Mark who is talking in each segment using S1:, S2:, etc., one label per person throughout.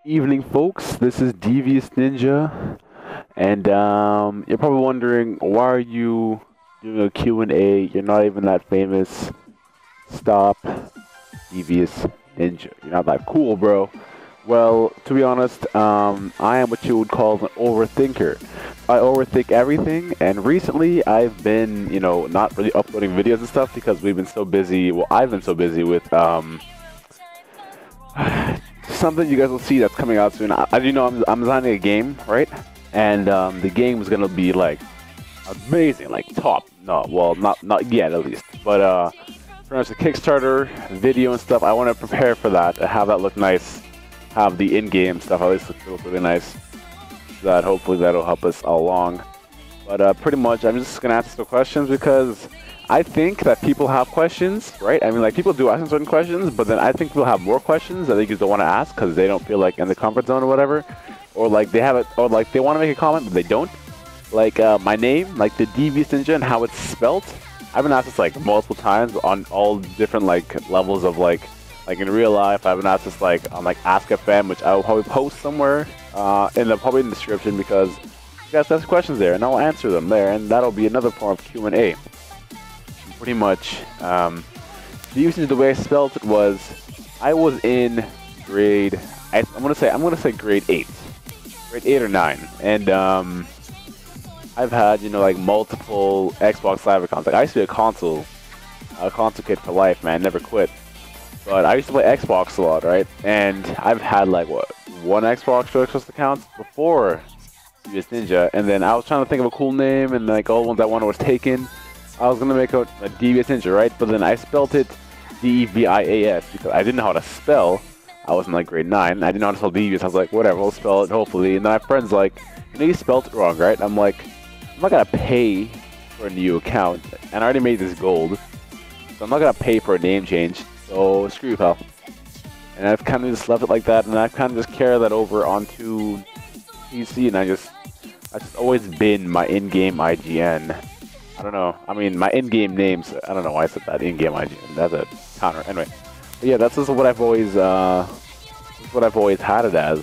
S1: Evening, folks. This is Devias Ninja, and you're probably wondering, why are you doing a Q&A? You're not even that famous. Stop, Devias Ninja. You're not that cool, bro. Well, to be honest, I am what you would call an overthinker. I overthink everything, and recently I've been, not really uploading videos and stuff because we've been so busy. Well, I've been so busy with something you guys will see that's coming out soon. As you know, I'm designing a game, right? And the game is gonna be like amazing, like top. No, well, not yet at least. But pretty much the Kickstarter video and stuff. I want to prepare for that, have that look nice, have the in-game stuff at least look really nice. So that hopefully that'll help us along. But pretty much, I'm just gonna answer the questions because I think that people have questions, right? I mean, like, people do ask certain questions, but then I think people have more questions that they just don't want to ask because they don't feel like in the comfort zone or whatever, or like they have it, or like they want to make a comment but they don't. Like my name, like the Devias Ninja and how it's spelt. I've been asked this like multiple times on all different like levels of like in real life. I've been asked this like on like Ask a Fan, which I will probably post somewhere probably in the description because you guys ask questions there and I'll answer them there, and that'll be another form of Q&A. Pretty much, the way I spelled it was, I was in grade, I'm gonna say grade 8 or 9, and I've had like multiple Xbox Live accounts. Like I used to be a console kid for life, man, never quit. But I used to play Xbox a lot, right? And I've had like one Xbox account before Devias Ninja, and then I was trying to think of a cool name, and like all the ones I wanted was taken. I was gonna make a Devias Ninja, right? But then I spelled it Devias because I didn't know how to spell. I was in like grade 9. I didn't know how to spell Devias. I was like, whatever, we'll spell it hopefully. And then my friend's like, you spelled it wrong, right? I'm like, I'm not gonna pay for a new account, and I already made this gold, so I'm not gonna pay for a name change. So screw you, pal. And I've kind of just left it like that, and I've kind of just carried that over onto PC, and that's just always been my in-game IGN. I don't know. I mean, my in-game names. I don't know why I said that. In-game IGN. That's a counter. Anyway, but yeah, that's just what I've always had it as.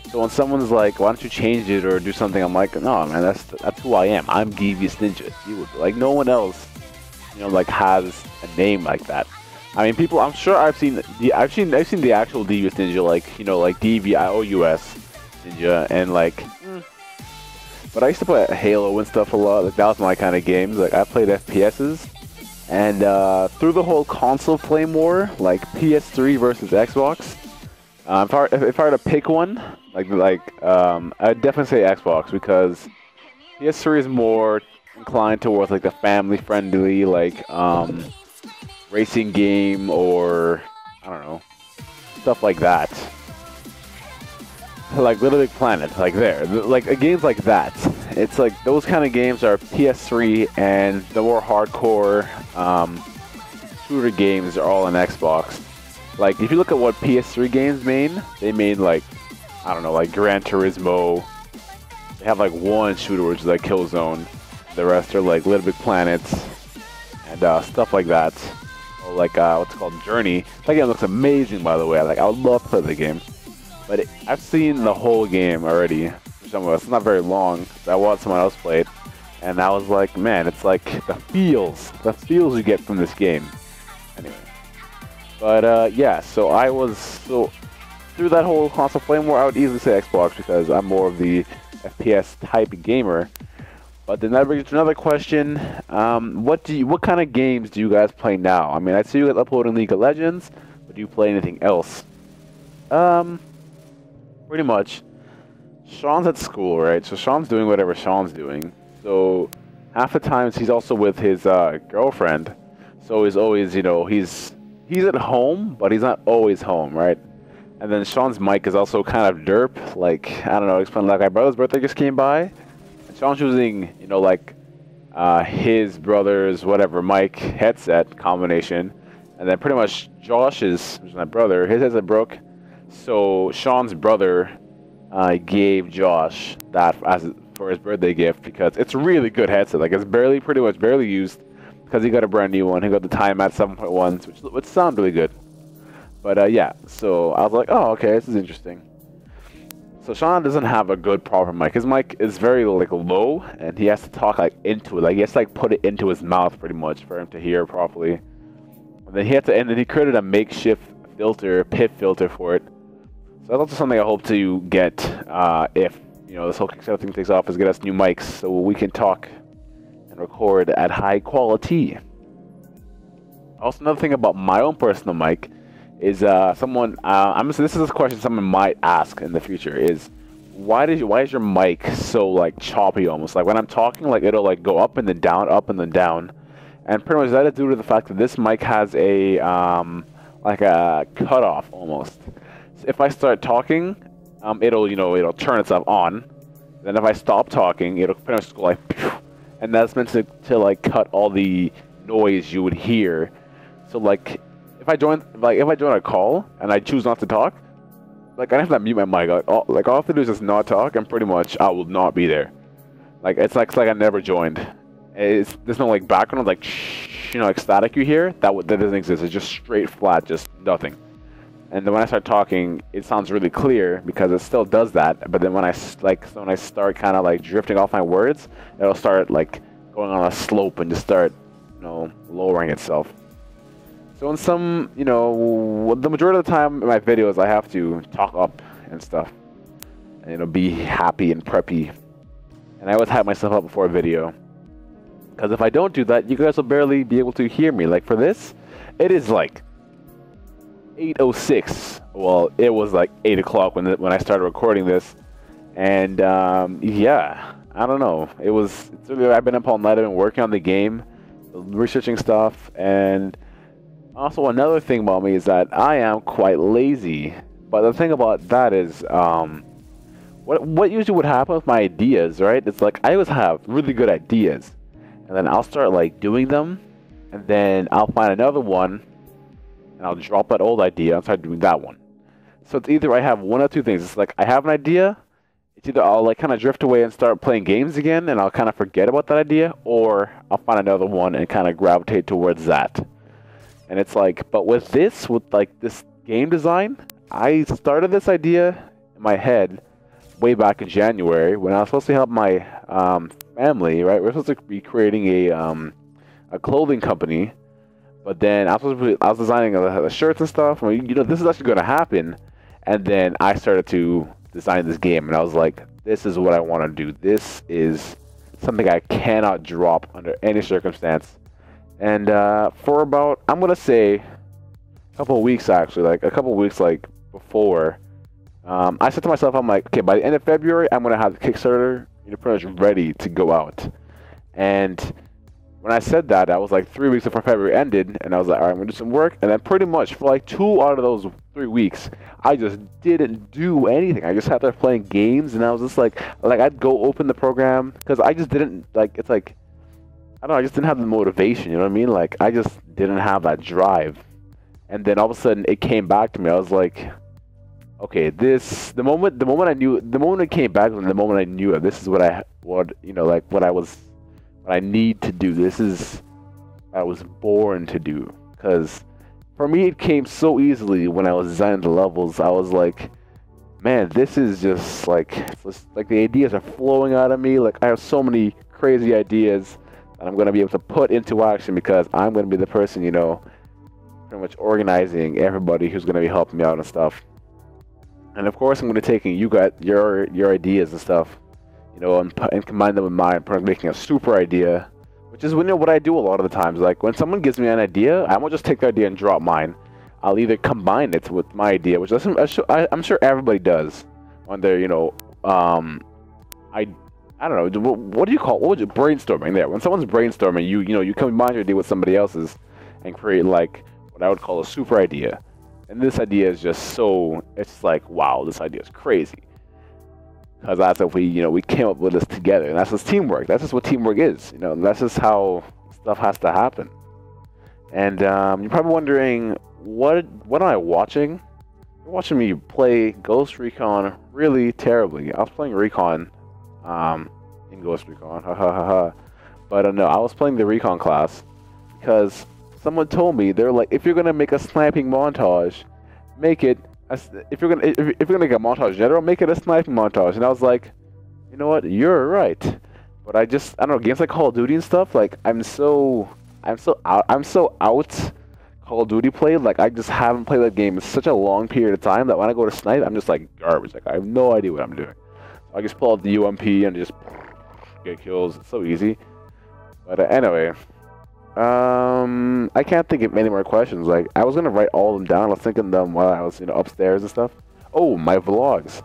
S1: So when someone's like, "Why don't you change it or do something?" I'm like, "No, man. That's who I am. I'm Devias Ninja. Like no one else, like has a name like that." I mean, people. I'm sure I've seen the actual Devias Ninja, like like DVIOUS Ninja, and like. But I used to play Halo and stuff a lot. Like that was my kind of games. Like I played FPSs, and through the whole console flame war, like PS3 versus Xbox. If I were to pick one, I'd definitely say Xbox because PS3 is more inclined towards like the family-friendly like racing game, or I don't know, stuff like that. Like Little Big Planet, like games like that. It's like those kind of games are PS3, and the more hardcore shooter games are all on Xbox. Like if you look at what PS3 games made, they made like, I don't know, like Gran Turismo. They have like one shooter which is like Killzone. The rest are like Little Big Planets and stuff like that. Or like what's it called, Journey. That game looks amazing, by the way. Like I would love to play the game. But I've seen the whole game already for some of us. It's not very long. So I watched someone else play it, and I was like, man, it's like the feels you get from this game. Anyway, but yeah. So through that whole console flame war, I would easily say Xbox because I'm more of the FPS type gamer. But then that brings to another question: what kind of games do you guys play now? I mean, I see you guys uploading League of Legends, but do you play anything else? Pretty much. Sean's at school, right? So Sean's doing whatever Sean's doing. So half the times he's also with his girlfriend. So he's always, he's at home, but he's not always home, right? And then Sean's mic is also kind of derp. Like, I don't know, explain, like my brother's birthday just came by. And Sean's using, his brother's whatever mic headset combination. And then pretty much Josh's, which is my brother, his headset broke. So Sean's brother gave Josh that for his birthday gift because it's a really good headset. Like it's pretty much barely used because he got a brand new one. He got the Time at 7.1, which sound really good. But yeah, so I was like, oh, okay, this is interesting. So Sean doesn't have a good proper mic. His mic is very like low, and he has to talk like into it. Like he has to like put it into his mouth pretty much for him to hear properly. And then he created a makeshift filter, pit filter for it. So that's also something I hope to get if this whole Kickstarter thing takes off, is get us new mics so we can talk and record at high quality. Also, another thing about my own personal mic is this is a question someone might ask in the future, is why is your mic so like choppy almost? Like when I'm talking, like it'll like go up and then down, up and then down. And pretty much that is due to the fact that this mic has a like a cutoff almost. So if I start talking, it'll turn itself on. Then if I stop talking, it'll pretty much go like, and that's meant to like cut all the noise you would hear. So like if I join a call and I choose not to talk, like I have to mute my mic. All I have to do is just not talk, and pretty much I will not be there. Like it's like I never joined. There's no like background like like static you hear. That doesn't exist. It's just straight flat, just nothing. And then when I start talking, it sounds really clear because it still does that. But then when I start kind of like drifting off my words, it'll start like going on a slope and just start lowering itself. So in some, the majority of the time in my videos, I have to talk up and stuff, and be happy and preppy. And I always hype myself up before a video, because if I don't do that, you guys will barely be able to hear me. Like for this, it is like 8:06. Well, it was like 8 o'clock when I started recording this, and yeah, I don't know. I've been up all night. I've been working on the game, researching stuff, and also, another thing about me is that I am quite lazy. But the thing about that is, what usually would happen with my ideas, right? It's like I always have really good ideas, and then I'll start like doing them, and then I'll find another one, and I'll drop that old idea and start doing that one. So it's either I have one or two things. It's like I have an idea. It's either I'll like kind of drift away and start playing games again, and I'll kind of forget about that idea, or I'll find another one and kind of gravitate towards that. And it's like, but with this game design, I started this idea in my head way back in January when I was supposed to help my family, right? We're supposed to be creating a clothing company, but then I was designing the shirts and stuff. This is actually going to happen, and then I started to design this game, and I was like, this is what I want to do. This is something I cannot drop under any circumstance. And for about, I'm going to say, a couple of weeks actually, like a couple of weeks before, I said to myself, I'm like, okay, by the end of February, I'm going to have the Kickstarter pretty much ready to go out. And when I said that, I was like 3 weeks before February ended, and I was like, all right, I'm going to do some work. And then pretty much for like 2 out of those 3 weeks, I just didn't do anything. I just sat there playing games, and I was just like I'd go open the program, because I just didn't, it's like, I don't know, I just didn't have the motivation, you know what I mean? Like, I just didn't have that drive. And then all of a sudden, it came back to me. I was like, okay, the moment it came back was the moment I knew that this is what I need to do. This is what I was born to do. Because for me, it came so easily when I was designing the levels. I was like, man, this is just like the ideas are flowing out of me. Like, I have so many crazy ideas that I'm going to be able to put into action, because I'm going to be the person, pretty much organizing everybody who's going to be helping me out and stuff. And of course, I'm going to take your ideas and stuff, and combine them with mine, making a super idea, which is what I do a lot of the times. Like when someone gives me an idea, I won't just take the idea and drop mine. I'll either combine it with my idea, which I'm sure everybody does when they're, I don't know, what would you brainstorming there? When someone's brainstorming, you combine your idea with somebody else's and create like what I would call a super idea. And this idea is just it's like, wow, this idea is crazy. Because that's if we came up with this together, and that's just teamwork. That's just what teamwork is, that's just how stuff has to happen. And you're probably wondering, what am I watching? You're watching me play Ghost Recon really terribly. I was playing Recon in Ghost Recon, but no, I was playing the Recon class because someone told me, they're like, if you're gonna make a sniping montage, make it if you're gonna make a montage in general, make it a sniping montage. And I was like, you know what, you're right. But I don't know, games like Call of Duty and stuff, like I'm so out Call of Duty play. Like I just haven't played that game in such a long period of time that when I go to snipe, I'm just like garbage. Like I have no idea what I'm doing. So I just pull out the UMP and just get kills. It's so easy. But anyway, I can't think of any more questions. Like I was gonna write all of them down. I was thinking them while I was upstairs and stuff. Oh, my vlogs.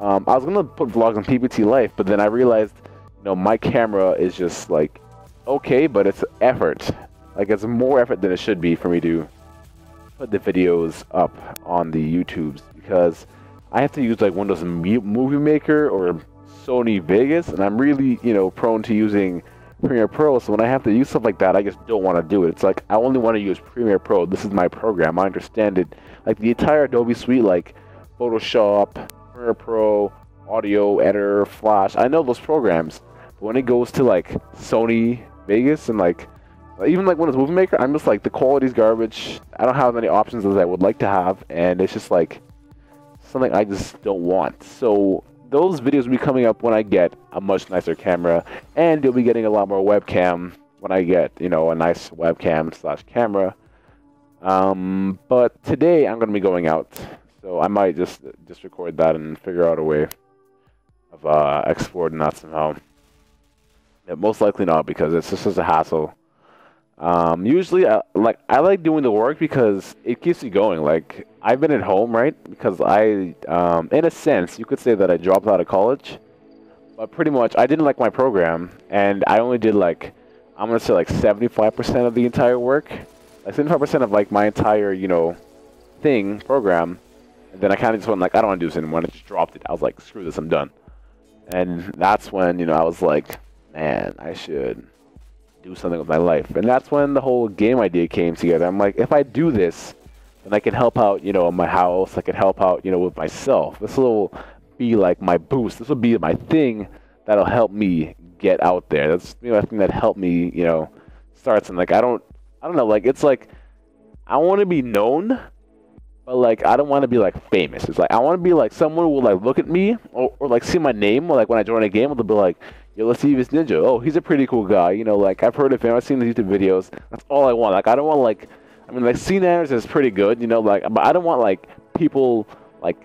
S1: I was gonna put vlogs on PPT Life, but then I realized my camera is just like okay, but it's effort. Like it's more effort than it should be for me to put the videos up on the YouTubes, because I have to use like Windows Movie Maker or Sony Vegas, and I'm really prone to using Premiere Pro. So when I have to use stuff like that, I just don't want to do it. It's like I only want to use Premiere Pro. This is my program. I understand it. Like the entire Adobe suite, like Photoshop, Premiere Pro, Audio Editor, Flash. I know those programs. But when it goes to like Sony Vegas and like even like Windows Movie Maker, I'm just like the quality's garbage. I don't have as many options as I would like to have, and it's just like something I just don't want. So those videos will be coming up when I get a much nicer camera, and you'll be getting a lot more webcam when I get a nice webcam / camera. But today I'm gonna be going out, so I might just record that and figure out a way of exporting that somehow. Yeah, most likely not, because it's just such a hassle. Usually I like doing the work because it keeps me going. Like I've been at home, right? Because in a sense, you could say that I dropped out of college, but pretty much I didn't like my program, and I only did like, I'm gonna say like 75% of the entire work, like 75% of like my entire program, and then I kind of just went like, I don't want to do this anymore, and I just dropped it. I was like, screw this, I'm done. And that's when I was like, man, I should do something with my life. And that's when the whole game idea came together. I'm like, if I do this, then I can help out, my house. I can help out, with myself. This will be like my boost. This will be my thing that'll help me get out there. That's I think that helped me, start something. Like I don't know. Like it's like I want to be known, but like I don't want to be like famous. It's like I want to be like someone who will like look at me or like see my name, or like when I join a game, they'll be like, yo, let's see Devias Ninja. Oh, he's a pretty cool guy. Like I've heard of him. I've seen his YouTube videos. That's all I want. Like I don't want like, I mean, like CNAs is pretty good, like, but I don't want like people like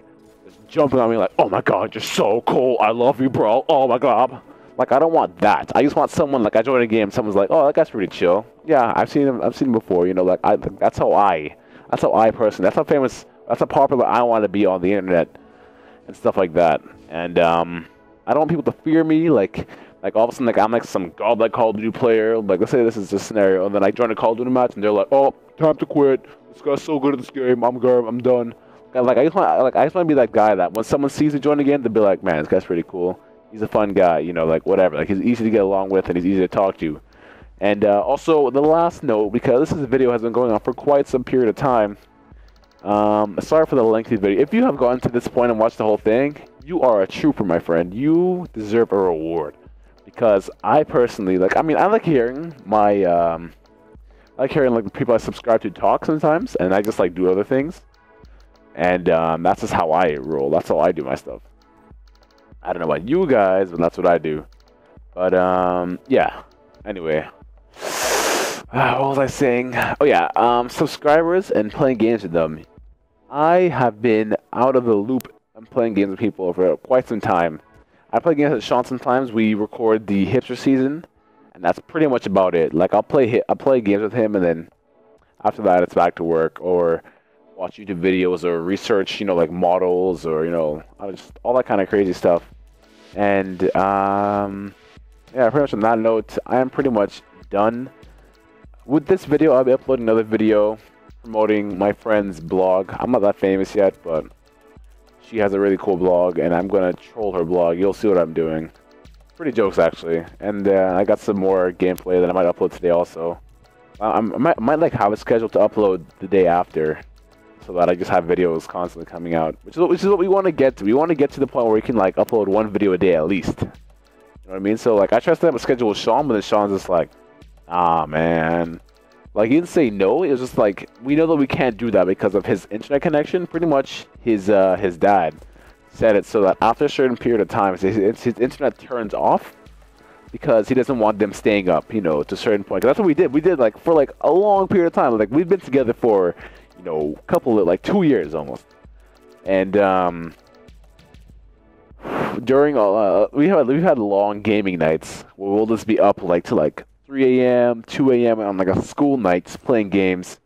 S1: just jumping on me like, oh my god, you're so cool. I love you, bro. Oh my god. Like I don't want that. I just want someone like I join a game. Someone's like, oh, that guy's pretty chill. Yeah, I've seen him. I've seen him before. Like that's how I personally. That's how famous. That's how popular I want to be on the internet and stuff like that. And I don't want people to fear me. Like all of a sudden, like I'm like some godlike Call of Duty player. Like let's say this is a scenario, and then I join a Call of Duty match, and they're like, "Oh, time to quit. This guy's so good at this game. I'm done." Like I just want to be that guy that when someone sees me join again, they'll be like, "Man, this guy's pretty cool. He's a fun guy. Like whatever. Like he's easy to get along with, and he's easy to talk to." And also the last note, because this video has been going on for quite some period of time. Sorry for the lengthy video. If you have gotten to this point and watched the whole thing, you are a trooper, my friend. You deserve a reward. Because I personally, like, I mean, I like hearing my, like the people I subscribe to talk sometimes, and I just, like, do other things. And, that's just how I roll. That's how I do my stuff. I don't know about you guys, but that's what I do. But, yeah. Anyway. What was I saying? Oh, yeah, subscribers and playing games with them. I have been out of the loop and playing games with people for quite some time. I play games with Sean sometimes. We record the hipster season, and that's pretty much about it. Like I'll play games with him, and then after that it's back to work or watch YouTube videos or research, like models or just all that kind of crazy stuff. And yeah, pretty much on that note, I am pretty much done with this video. I'll be uploading another video promoting my friend's blog. I'm not that famous yet, but she has a really cool blog, and I'm gonna troll her blog. You'll see what I'm doing. Pretty jokes, actually. And I got some more gameplay that I might upload today also. I might like have it scheduled to upload the day after, so that I just have videos constantly coming out. Which is what we want to get to. We want to get to the point where we can like upload one video a day at least. You know what I mean? So like I tried to have a schedule with Sean, but then Sean's just like, ah man, Like, he didn't say no. It was just like, we know that we can't do that because of his internet connection. Pretty much, his dad said it so that after a certain period of time, his internet turns off because he doesn't want them staying up, you know, to a certain point. 'Cause that's what we did. We did, like, for, like, a long period of time. Like, we've been together for, you know, a couple of, like, 2 years almost. And, during all, we've had long gaming nights where we'll just be up, like, to, like, 3 a.m., 2 a.m. on, like, a school nights playing games.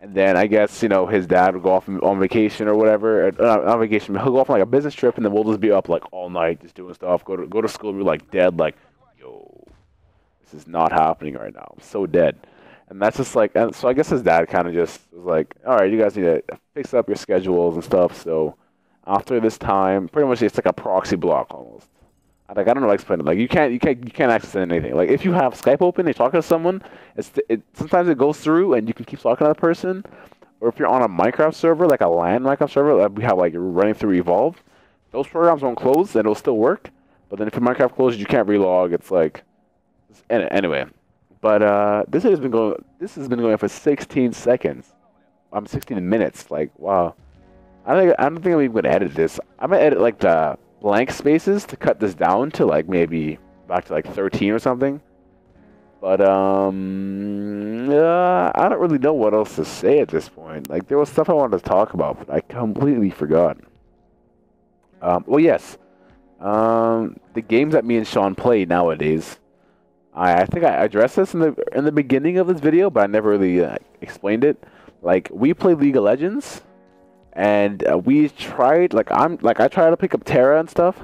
S1: And then I guess, you know, his dad would go off on vacation or whatever. Not on vacation, he'll go off on, like, a business trip, and then we'll just be up, like, all night just doing stuff. Go to school and be, like, dead, like, yo, this is not happening right now. I'm so dead. And that's just like, and so I guess his dad kind of just was like, all right, you guys need to fix up your schedules and stuff. So after this time, pretty much it's like a proxy block almost. Like, I don't know how to explain it. Like, you can't access anything. Like, if you have Skype open, you're talking to someone, sometimes it goes through and you can keep talking to that person. Or if you're on a Minecraft server, like a LAN Minecraft server, that we have, like, running through Evolve, those programs won't close and it'll still work. But then if your Minecraft closes, you can't relog. It's like, anyway. But this has been going for 16 seconds. 16 minutes. Like, wow. I don't think I'm even gonna edit this. I'm gonna edit, like, the blank spaces to cut this down to, like, maybe back to, like, 13 or something. But I don't really know what else to say at this point. Like, there was stuff I wanted to talk about, but I completely forgot. Well, yes. The games that me and Sean play nowadays. I think I addressed this in the beginning of this video, but I never really explained it. Like, we play League of Legends, and we tried, I tried to pick up Terra and stuff,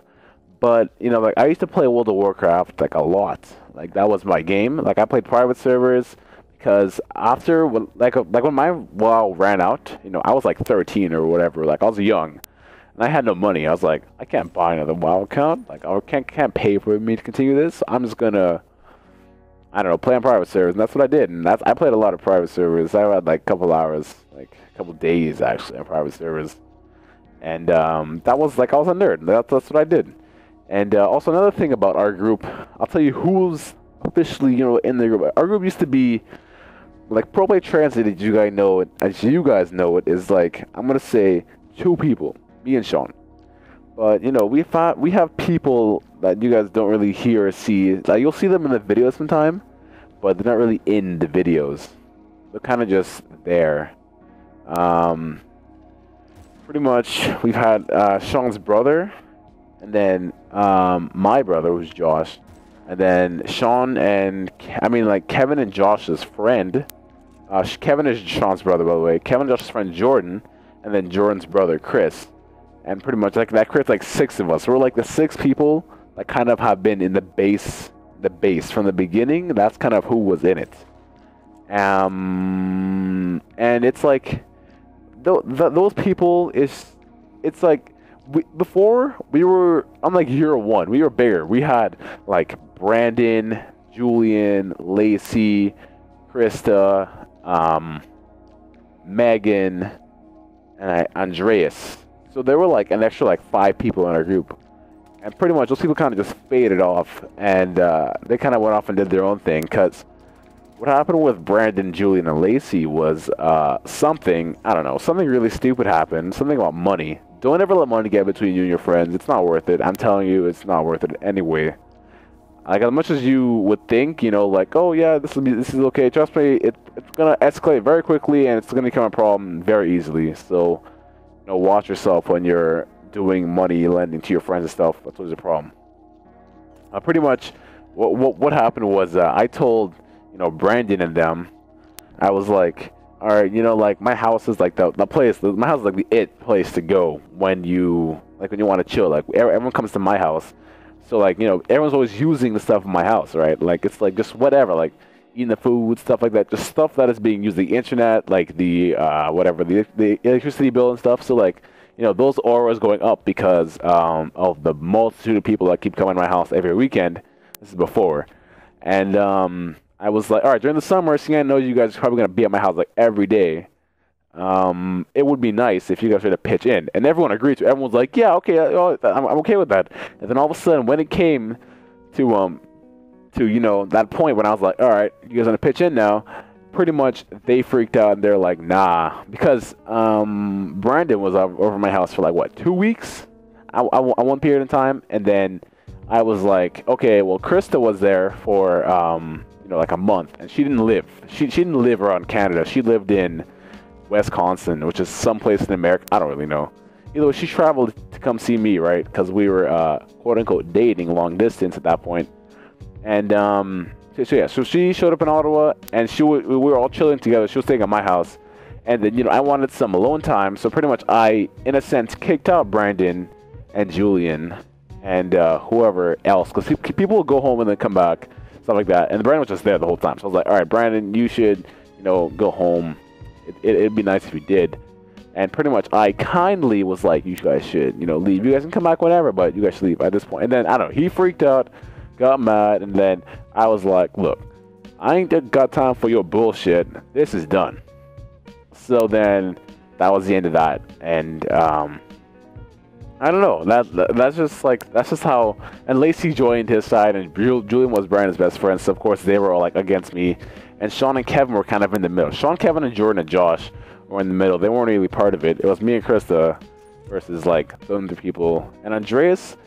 S1: but, you know, like, I used to play World of Warcraft, like, a lot. Like, that was my game. Like, I played private servers, because after, like when my WoW ran out, you know, I was like 13 or whatever, like, I was young, and I had no money. I was like, I can't buy another WoW account, like, I can't pay for me to continue this. I'm just gonna, I don't know, play on private servers, and that's what I did. And I played a lot of private servers. I had, like, a couple hours, like a couple days actually on private servers, and that was, like, I was a nerd. That's what I did. And also another thing about our group, I'll tell you who's officially, you know, in the group. Our group used to be like Pro Play Transit. As you guys know it is, like, I'm gonna say 2 people, me and Sean. But, you know, we have people that you guys don't really hear or see. Like, you'll see them in the videos sometime, but they're not really in the videos. They're kind of just there. Pretty much, we've had Sean's brother, and then my brother, who's Josh, and then Sean and, Kevin and Josh's friend. Kevin is Sean's brother, by the way. Kevin and Josh's friend Jordan, and then Jordan's brother Chris. And pretty much, like, that creates, like, 6 of us. We're, like, the 6 people that kind of have been in the base from the beginning. That's kind of who was in it. And it's like, those people it's like, before we were on, like, year 1, we were bigger. We had, like, Brandon, Julian, Lacey, Krista, Megan, and Andreas. So there were, like, an extra, like, 5 people in our group. And pretty much those people kind of just faded off. And they kind of went off and did their own thing. Because what happened with Brandon, Julian, and Lacey was something, I don't know, something really stupid happened. Something about money. Don't ever let money get between you and your friends. It's not worth it. I'm telling you, it's not worth it anyway. Like, as much as you would think, you know, like, oh yeah, this is okay. Trust me, it's gonna escalate very quickly, and it's gonna become a problem very easily. So, you know, watch yourself when you're doing money lending to your friends and stuff. That's always a problem. Pretty much, what happened was, I told, you know, Brandon and them, I was like, all right, you know, like, my house is like the place. My house is like the place to go when you want to chill. Like, everyone comes to my house. So, like, you know, everyone's always using the stuff in my house, right? Like, it's, like, just whatever, like, eating the food, stuff like that. Just stuff that is being used, the internet, like, the, whatever, the electricity bill and stuff. So, like, you know, those auras going up because of the multitude of people that keep coming to my house every weekend. This is before. And I was like, all right, during the summer, seeing I know you guys are probably going to be at my house, like, every day. It would be nice if you guys were to pitch in. And everyone agreed to it. Everyone's like, yeah, okay, I'm okay with that. And then all of a sudden, when it came to you know, that point when I was like, all right, you guys want to pitch in now, pretty much they freaked out and they're like, nah, because Brandon was over my house for like what, 2 weeks, I one period of time, and then I was like, okay, well, Krista was there for you know, like a month, and she didn't live. She didn't live around Canada. She lived in Wisconsin, which is someplace in America. I don't really know. Either way, she traveled to come see me, right? Because we were quote unquote dating long distance at that point. And so she showed up in Ottawa, and we were all chilling together. She was staying at my house, and then, you know, I wanted some alone time, so pretty much I, in a sense, kicked out Brandon and Julian and whoever else, because people would go home and then come back, stuff like that. And Brandon was just there the whole time, so I was like, all right, Brandon, you should, you know, go home. It'd be nice if you did. And pretty much I kindly was like, you guys should, you know, leave. You guys can come back whenever, but you guys should leave at this point. And then, I don't know, he freaked out, got mad, and then I was like, look, I ain't got time for your bullshit. This is done. So then that was the end of that. And I don't know. That's just how. And Lacey joined his side, and Julian was Brandon's best friend. So of course they were all like against me, and Sean and Kevin were kind of in the middle. Sean, Kevin, and Jordan and Josh were in the middle. They weren't really part of it. It was me and Krista versus like the other people. And Andreas,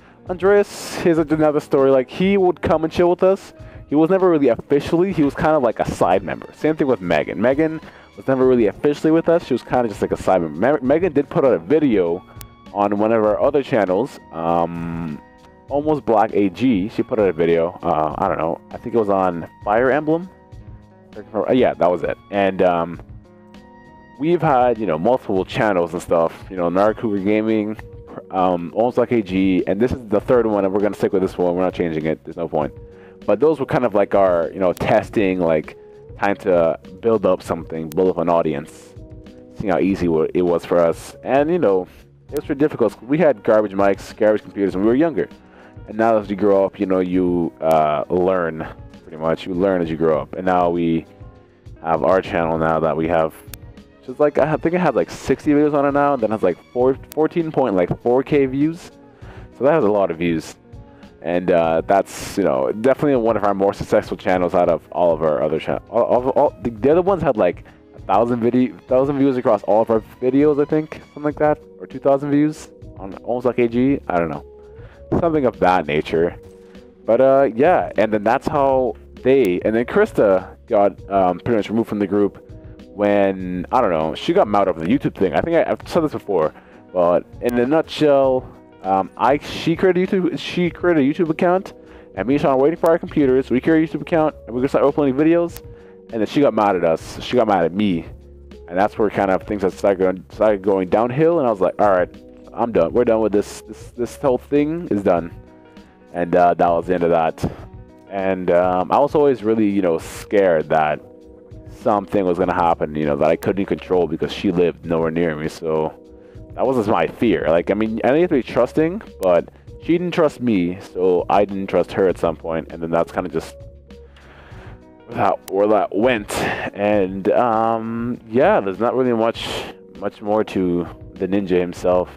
S1: here's another story. Like, he would come and chill with us. He was never really officially. He was kind of like a side member. Same thing with Megan. Megan was never really officially with us. She was kind of just like a side member. Megan did put out a video on one of our other channels, Almost Black AG. She put out a video. I don't know. I think it was on Fire Emblem. Yeah, that was it. And we've had, you know, multiple channels and stuff. You know, Narc Cougar Gaming, Almost Black AG, and this is the third one, and we're gonna stick with this one. We're not changing it. There's no point. But those were kind of like our, you know, testing, like time to build up something, build up an audience, seeing how easy it was for us. And, you know, it was pretty difficult. We had garbage mics, garbage computers when we were younger. And now as you grow up, you know, you learn, pretty much. You learn as you grow up. And now we have our channel now that we have, which is like, I think it has like 60 videos on it now, and then has like 14.4K views. So that has a lot of views. And that's, you know, definitely one of our more successful channels out of all of our other channels. The other ones had like 1,000 views across all of our videos, I think, something like that, or 2,000 views on Almost Like AG. I don't know, something of that nature. But yeah, and then that's how and then Krista got pretty much removed from the group when, I don't know, she got mad over the YouTube thing. I think I've said this before, but in a nutshell, she created a YouTube account, and me and Sean were waiting for our computers. We created a YouTube account, and we could start uploading videos. And then she got mad at us. She got mad at me, and that's where kind of things started going downhill. And I was like, all right, I'm done. We're done with this. This whole thing is done. And that was the end of that. And I was always really, you know, scared that something was gonna happen, you know, that I couldn't control because she lived nowhere near me. So that was just my fear. Like, I mean, I didn't have to be trusting, but she didn't trust me, so I didn't trust her at some point. And then that's kind of just where that went. And yeah, there's not really much more to the ninja himself.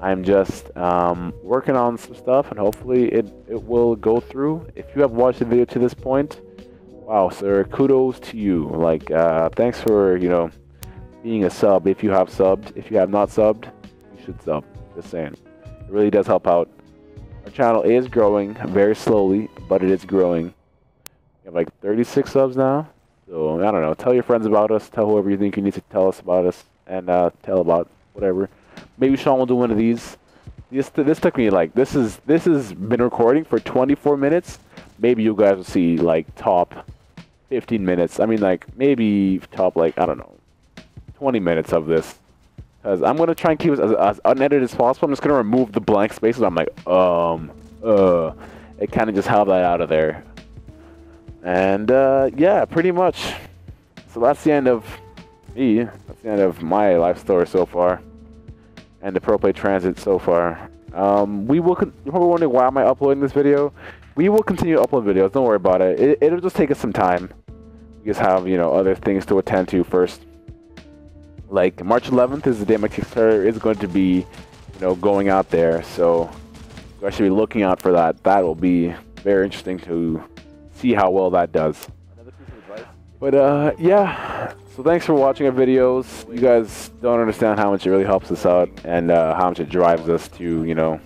S1: I'm just working on some stuff, and hopefully it will go through. If you have watched the video to this point, wow, sir, kudos to you. Like, thanks for, you know, being a sub. If you have subbed, if you have not subbed, you should sub. Just saying, it really does help out. Our channel is growing very slowly, but it is growing. We have like 36 subs now, so I don't know. Tell your friends about us. Tell whoever you think you need to tell us about us, and tell about whatever. Maybe Sean will do one of these. This took me like, this has been recording for 24 minutes. Maybe you guys will see like top 15 minutes. I mean, like maybe top, like, I don't know, 20 minutes of this, because I'm gonna try and keep it as unedited as possible. I'm just gonna remove the blank spaces. I'm like, it kind of just have that out of there. And yeah, pretty much. So that's the end of me. That's the end of my life story so far, and the Pro Play Transit so far. You're probably wondering why am I uploading this video. We will continue to upload videos. Don't worry about it. It'll just take us some time. We just have, you know, other things to attend to first. Like March 11th is the day my Kickstarter is going to be, you know, going out there. So you guys should be looking out for that. That will be very interesting to see how well that does. Another piece of advice: But yeah, so thanks for watching our videos. You guys don't understand how much it really helps us out, and how much it drives us to, you know,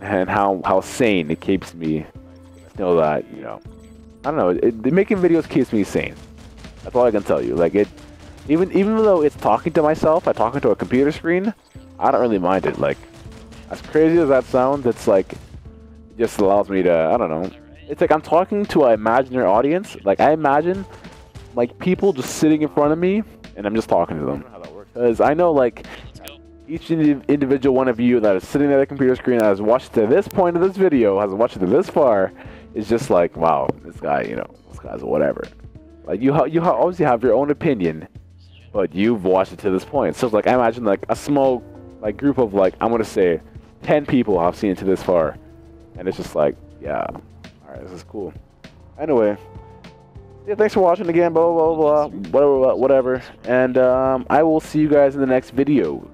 S1: and how sane it keeps me. Know that, you know, I don't know, making videos keeps me sane. That's all I can tell you. Like, it, even though it's talking to myself, I'm talking to a computer screen, I don't really mind it. Like, as crazy as that sounds, it's like, it just allows me to, I don't know, it's like I'm talking to an imaginary audience. Like, I imagine, like, people just sitting in front of me, and I'm just talking to them. Because I know, like, each individual one of you that is sitting at a computer screen that has watched to this point of this video, has watched it to this far, is just like, wow, this guy, you know, this guy's whatever. Like, you obviously have your own opinion, but you've watched it to this point. So it's like, I imagine like a small like group of like, I'm gonna say 10 people have seen it to this far, and it's just like, yeah, all right, this is cool. Anyway, yeah, thanks for watching again, blah blah blah, whatever, and I will see you guys in the next video.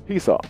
S1: Peace out.